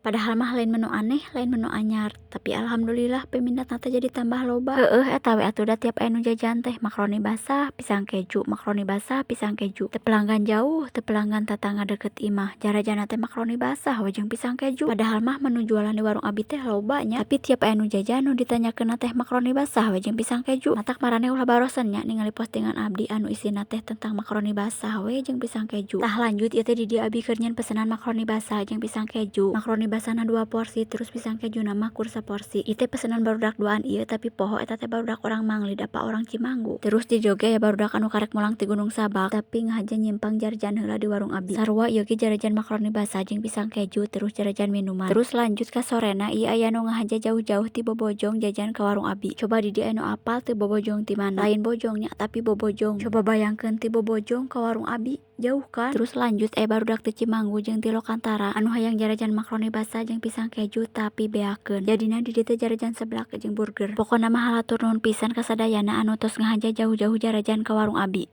Padahal mah lain menu aneh, lain menu anyar. Tapi alhamdulillah peminatna teh jadi tambah loba. Eta we atuh da tiap aya nu jajan teh makaroni basah, pisang keju, makaroni basah, pisang keju. Teu pelanggan jauh, teu pelanggan tetangga deket imah. Jarajana teh makaroni basah we jeung pisang keju. Padahal mah menu jualan di warung abi teh loba nya. Tapi tiap aya nu jajan nu ditanyakeun teh makaroni basah we jeung pisang keju. Matak marane ulah barosan nya ningali postingan abdi anu isina teh tentang makaroni basah we jeung pisang keju. Tah lanjut ieu teh di dieu abi keur nyen pesanan makaroni basah jeung pisang keju. Makaroni basahna 2 porsi terus pisang keju mah kur saporsi. Ieu teh pesanan barudak duaan ieu tapi poho eta teh barudak orang Manglid apa orang Cimanggu. Terus di Joge ya barudak anu karek mulang ti Gunung Sabak tapi ngahaja nyimpang jarajan heula di warung abi. Sarua ieu ge jarajan makaroni basah jeung pisang keju terus jarajan minuman. Terus lanjut ka sorena ieu aya nu ngahaja jauh-jauh ti Bobojong jajan ka warung abi. Coba di dieu anu apal teu Bobojong ti mana. Lain Bojongnya tapi Bobojong. Coba bayangkeun ti Bobojong ka warung abi jauh kan. Terus lanjut barudak ti Cimanggu jeung ti Lokantara anu hayang jarajan makaroni basah jeung pisang keju tapi beakeun. Jadina di dieu teh jarajan seblak jeung burger. Pokona mah halatur nuhun pisan ka sadayana anu tos ngahaja jauh-jauh jarajan ka warung abi.